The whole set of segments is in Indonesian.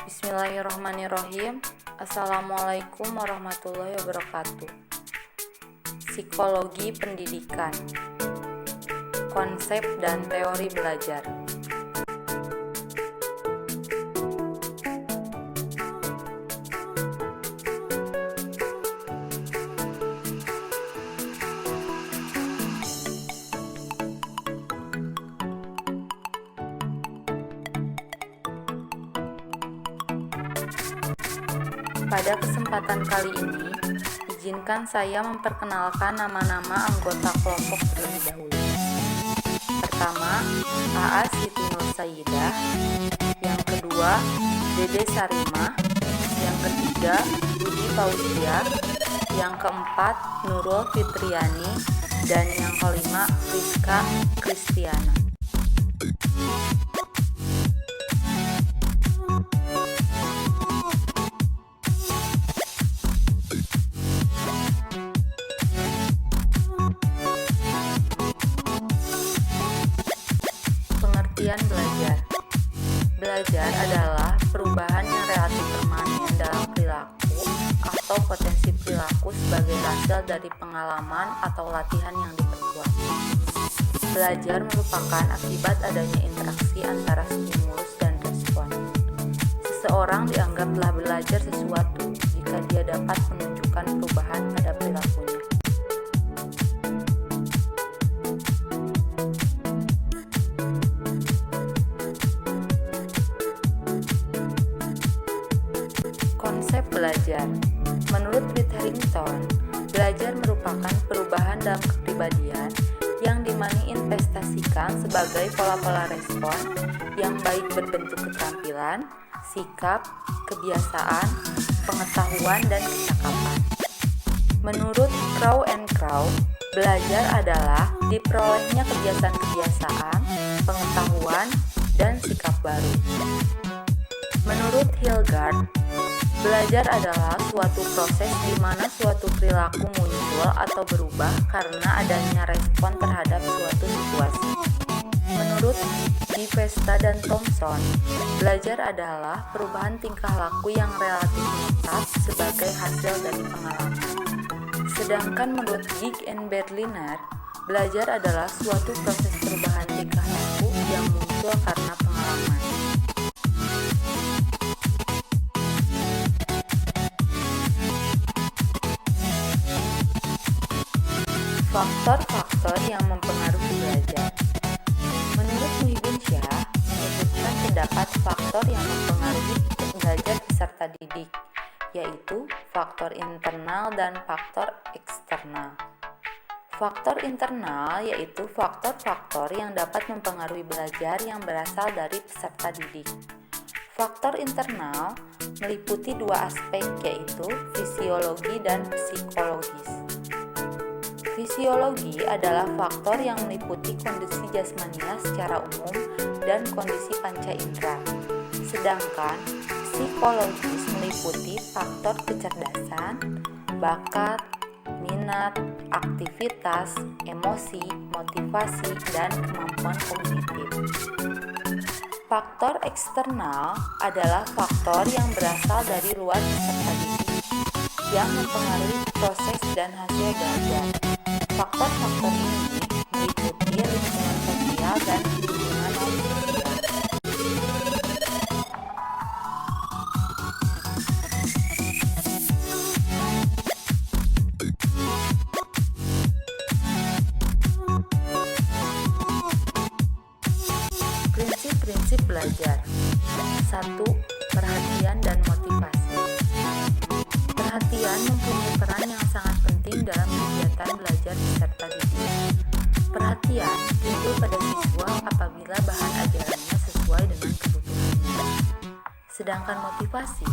Bismillahirrahmanirrahim. Assalamualaikum warahmatullahi wabarakatuh. Psikologi pendidikan, konsep dan teori belajar. Pada kesempatan kali ini, izinkan saya memperkenalkan nama-nama anggota kelompok terlebih dahulu. Pertama, AA Siti Nur Sayyidah. Yang kedua, Dede Sarimah. Yang ketiga, Budi Fauzia. Yang keempat, Nurul Fitriani. Dan yang kelima, Rizka Kristiana. Pengertian belajar. Belajar adalah perubahan yang relatif permanen dalam perilaku atau potensi perilaku sebagai hasil dari pengalaman atau latihan yang diperkuat. Belajar merupakan akibat adanya interaksi antara stimulus dan respon. Seseorang dianggap telah belajar sesuatu jika dia dapat menunjukkan perubahan pada perilakunya. Konsep belajar. Menurut Pitt Harrington, belajar merupakan perubahan dalam kepribadian yang dimanifestasikan sebagai pola-pola respon yang baik berbentuk keterampilan, sikap, kebiasaan, pengetahuan, dan kecakapan. Menurut Crow and Crow, belajar adalah diperolehnya kebiasaan-kebiasaan, pengetahuan, dan sikap baru. Menurut Hildegard, belajar adalah suatu proses di mana suatu perilaku muncul atau berubah karena adanya respon terhadap suatu situasi. Menurut Di Vesta dan Thompson, belajar adalah perubahan tingkah laku yang relatif tetap sebagai hasil dari pengalaman. Sedangkan menurut Gig and Berliner, belajar adalah suatu proses perubahan tingkah laku yang muncul karena pengalaman. Faktor-faktor yang mempengaruhi belajar. Menurut Muhyiddin Syah, menyebutkan terdapat faktor yang mempengaruhi belajar peserta didik, yaitu faktor internal dan faktor eksternal. Faktor internal yaitu faktor-faktor yang dapat mempengaruhi belajar yang berasal dari peserta didik. Faktor internal meliputi dua aspek, yaitu fisiologi dan psikologis. Fisiologi adalah faktor yang meliputi kondisi jasmania secara umum dan kondisi panca indera. Sedangkan psikologis meliputi faktor kecerdasan, bakat, minat, aktivitas, emosi, motivasi, dan kemampuan kognitif. Faktor eksternal adalah faktor yang berasal dari luar peserta didik yang mempengaruhi proses dan hasil belajar. Faktor-faktor ini meliputi lingkungan sosial dan lingkungan non-sosial. Prinsip-prinsip belajar. 1. Perhatian dan motivasi. Perhatian mempunyai peran yang sangat penting dalam kegiatan belajar peserta didik. Perhatian timbul pada siswa apabila bahan ajarannya sesuai dengan kebutuhannya. Sedangkan motivasi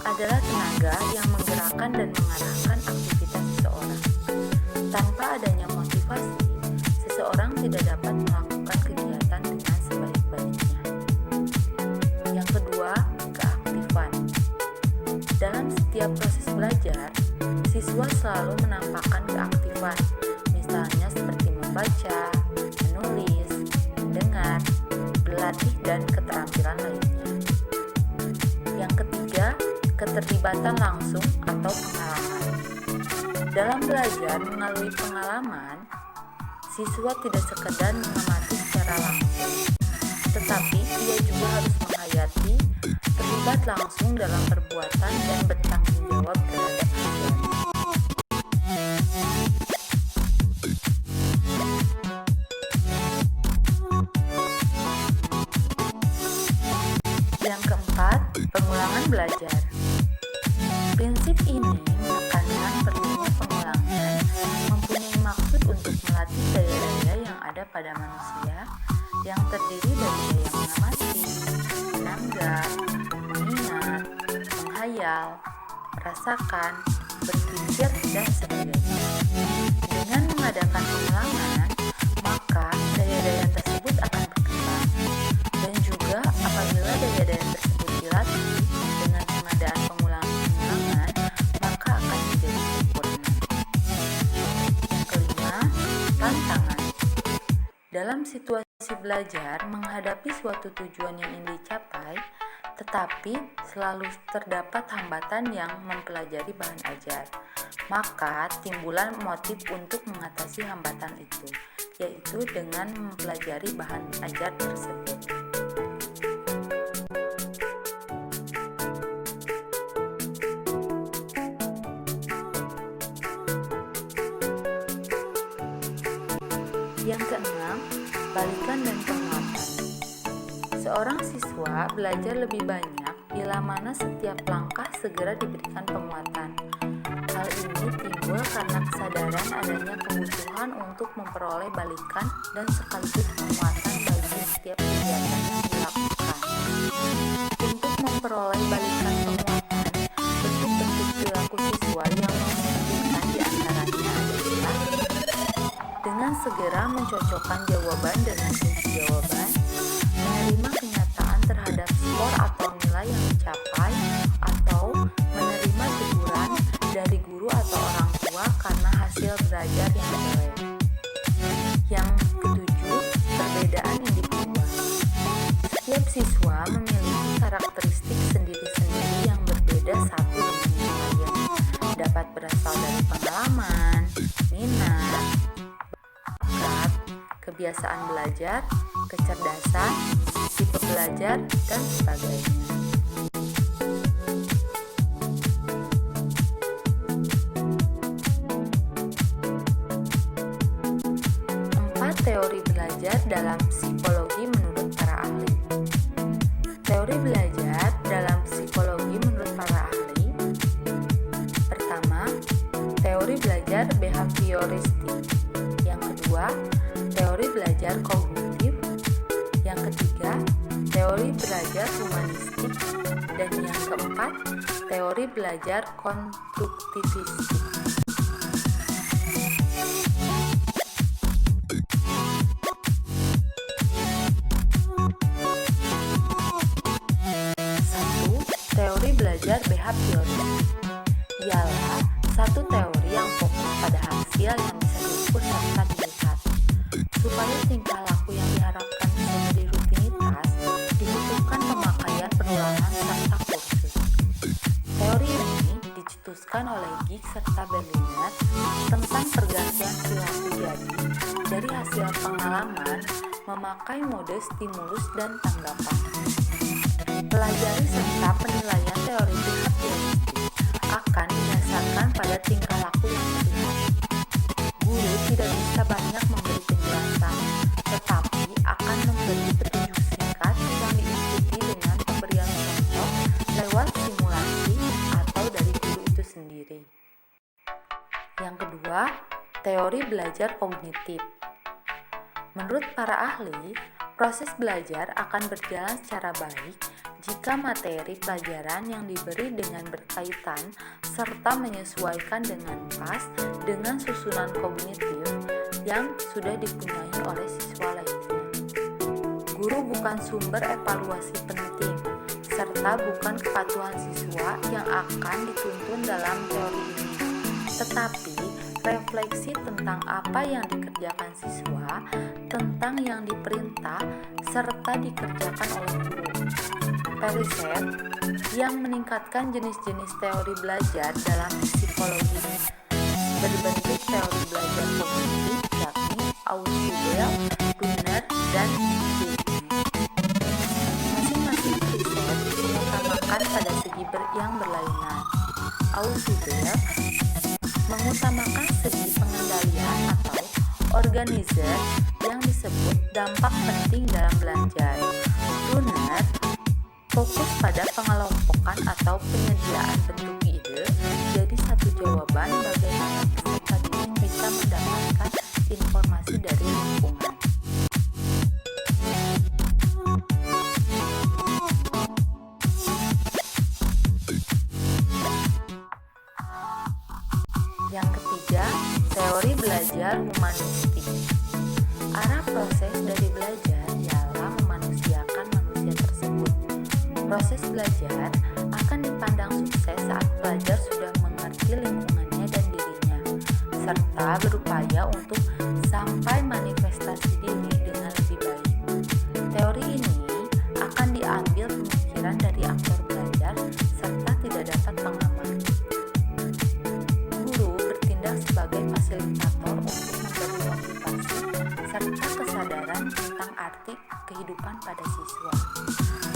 adalah tenaga yang menggerakkan dan mengarahkan aktivitas seseorang. Tanpa adanya motivasi, seseorang tidak dapat melakukan kegiatan dengan sebaik-baiknya. Yang kedua, keaktifan. Dalam setiap proses belajar, siswa selalu menampakkan keaktifan, misalnya seperti membaca, menulis, mendengar, berlatih, dan keterampilan lainnya. Yang keterlibatan langsung atau pengalaman. Dalam belajar melalui pengalaman, siswa tidak sekedar mengamati secara langsung, tetapi ia juga harus menghayati, terlibat langsung dalam perbuatan dan bertanggung jawab terhadap hasilnya. Yang keempat, pengulangan belajar. Prinsip ini menekankan perlunya pengulangan mempunyai maksud untuk melatih daya-daya yang ada pada manusia yang terdiri dari daya mengamati, menanggap, mengingat, menghayal, merasakan, berpikir, dan sebagainya. Dengan mengadakan pengulangan, maka daya-daya tersebut akan berkembang. Dan juga apabila daya-daya tersebut dilatih dengan pengadaan pengulangan, maka akan menjadi sempurna. Yang kelima, tantangan. Dalam situasi belajar menghadapi suatu tujuan yang ingin dicapai, tetapi selalu terdapat hambatan yang mempelajari bahan ajar. Maka timbulan motif untuk mengatasi hambatan itu, yaitu dengan mempelajari bahan ajar tersebut. Yang keenam, balikan dan penguatan. Seorang siswa belajar lebih banyak bila mana setiap langkah segera diberikan penguatan. Hal ini timbul karena kesadaran adanya kebutuhan untuk memperoleh balikan dan sekaligus penguatan bagi setiap kegiatan yang dilakukan. Untuk memperoleh balikan penguatan, bentuk-bentuk perilaku siswa yang memungkinkan diantaranya adalah dengan segera mencocokkan jawaban dengan kunci jawaban, menerima kenyataan terhadap skor atau nilai yang dicapai, atau menerima teguran dari guru atau orang tua karena hasil belajar yang jelek. Yang ketujuh, perbedaan individual. Setiap siswa memiliki karakteristik sendiri-sendiri yang berbeda satu dengan yang lain. Dapat berasal dari pengalaman, minat, bakat, kebiasaan belajar, kecerdasan, tipe belajar, dan sebagainya. Teori belajar dalam psikologi menurut para ahli. Teori belajar dalam psikologi menurut para ahli. Pertama, teori belajar behavioristik. Yang kedua, teori belajar kognitif. Yang ketiga, teori belajar humanistik. Dan yang keempat, teori belajar konstruktivistik. Teori belajar behavioristik ialah satu teori yang fokus pada hasil yang bisa diukur serta dilihat. Supaya tingkah laku yang diharapkan menjadi rutinitas, dibutuhkan pemakaian perulangan serta kursus. Teori ini dicetuskan oleh Giggs serta Berliner tentang pergantian perilaku jadi dari hasil pengalaman memakai mode stimulus dan tanggapan. Pelajari serta penilaian teori behavioristik akan didasarkan pada tingkah laku yang terlihat. Guru tidak bisa banyak memberi penjelasan, tetapi akan memberi petunjuk singkat yang diikuti dengan pemberian contoh lewat simulasi atau dari guru itu sendiri. Yang kedua, teori belajar kognitif. Menurut para ahli, proses belajar akan berjalan secara baik jika materi pelajaran yang diberi dengan berkaitan serta menyesuaikan dengan pas dengan susunan kognitif yang sudah dipunyai oleh siswa lainnya. Guru bukan sumber evaluasi penting, serta bukan kepatuhan siswa yang akan dituntun dalam teori ini, tetapi refleksi tentang apa yang dikerjakan siswa, tentang yang diperintah, serta dikerjakan oleh guru. Periset yang meningkatkan jenis-jenis teori belajar dalam psikologi berbentuk teori belajar kognitif, yakni Ausubel, Dunner, dan Dewey. Masing-masing riset mengutamakan pada segi yang berlainan. Ausubel mengutamakan segi pengendalian atau organizer yang disebut dampak penting dalam belajar. Dunner fokus pada pengelompokan atau penyediaan bentuk ide jadi satu jawaban bagaimana peserta didik bisa mendapatkan informasi dari lingkungan. Yang ketiga, teori belajar humanistik. Arah proses dari belajar ialah memanusiakan manusia tersebut. Proses belajar akan dipandang sukses saat pelajar sudah mengerti lingkungannya dan dirinya, serta berupaya untuk sampai manifestasi diri dengan lebih baik. Teori ini akan diambil pemikiran dari aktor belajar serta tidak dapat pengamat. Guru bertindak sebagai fasilitator untuk memberi motivasi serta kesadaran tentang arti kehidupan pada siswa.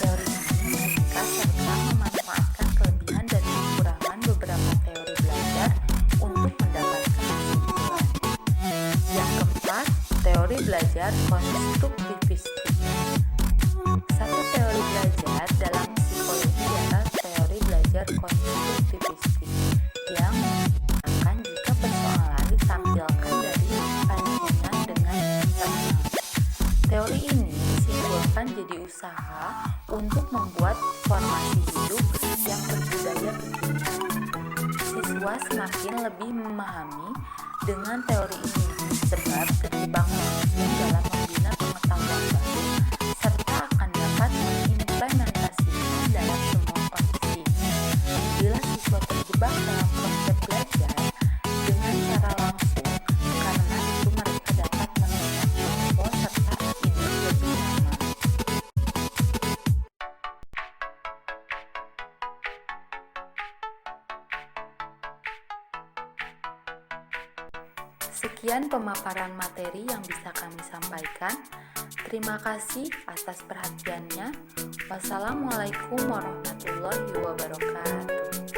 Teori ini mengikat serta memanfaatkan kelebihan dan kekurangan beberapa teori belajar untuk mendapatkan kesimpulan. Yang keempat, teori belajar konstruktivistik. Satu teori belajar dalam psikologi adalah teori belajar konstruktivistik yang menggunakan jika persoalan ditampilkan dari pandangan dengan internal. Teori ini disimpulkan jadi usaha untuk membuat formasi hidup yang berbudaya kekinian. Siswa semakin lebih memahami dengan teori ini sebab terjebak dalam membina pengetahuan baru serta akan dapat mengimplementasikan dalam semua kondisi. Bila siswa terjebak dalam konsep belajar dengan cara langsung, karena itu mereka dapat menemukan info serta ide lebih lama. Sekian pemaparan materi yang bisa kami sampaikan. Terima kasih atas perhatiannya. Wassalamualaikum warahmatullahi wabarakatuh.